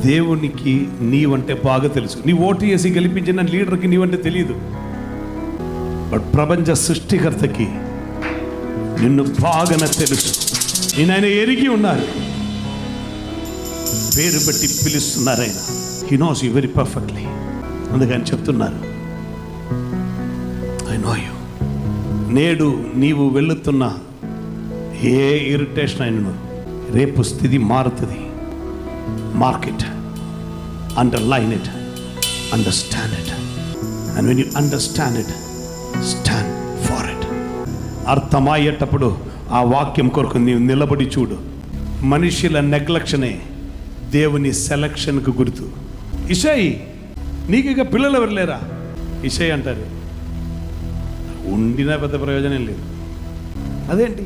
దేవునికి నీవంటే బాగా తెలుసు. నీ ఓటు వేసి గెలిపించిన లీడర్కి నీవంటే తెలియదు. బట్ ప్రపంచ సృష్టికర్తకి నిన్ను బాగానే తెలుసు. నేను ఆయన ఎరిగి ఉన్నారు, పేరు పెట్టి పిలుస్తున్నారు ఆయన. He knows you very perfectly. అందుకని చెప్తున్నారు, ఐ నో యూ. నేడు నీవు వెళుతున్న ఏ ఇరిటేషన్ అయినను రేపు స్థితి మారుతుంది. Mark it, underline it, understand it, and when you understand it, stand for it. అర్థమయ్యేటప్పుడు ఆ వాక్యం కొరకు నీవు నిలబడి చూడు. మనుషుల నెగ్లక్షనే దేవుని సెలక్షన్కు గుర్తు. ఇషయ్, నీకు ఇక పిల్లలు ఎవరు లేరా? ఇషయ్ అంటారు, ఉండినా పెద్ద ప్రయోజనం లేదు. అదేంటి?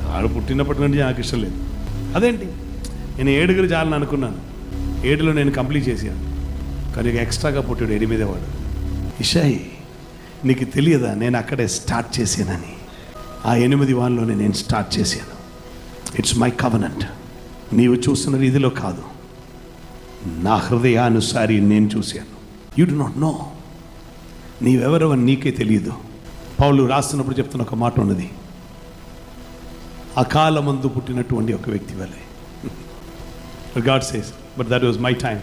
వాడు పుట్టినప్పటి నుండి నాకు ఇష్టం లేదు. అదేంటి? నేను 7 చాలని అనుకున్నాను, 7లో నేను కంప్లీట్ చేశాను. కానీ ఎక్స్ట్రాగా పుట్టాడు 8వ వాడు. ఇషయ్, నీకు తెలియదా నేను అక్కడే స్టార్ట్ చేశానని? ఆ 8 వారిలోనే నేను స్టార్ట్ చేశాను. It's my covenant. నీవు చూస్తున్న రీతిలో కాదు, నా హృదయానుసారి నేను చూశాను. You do not know. నీవెవరో నీకే తెలియదు. పౌలు రాస్తున్నప్పుడు చెప్తున్న ఒక మాట ఉన్నది, అకాలమందు పుట్టినటువంటి ఒక వ్యక్తి వలె. God says, but that was my time.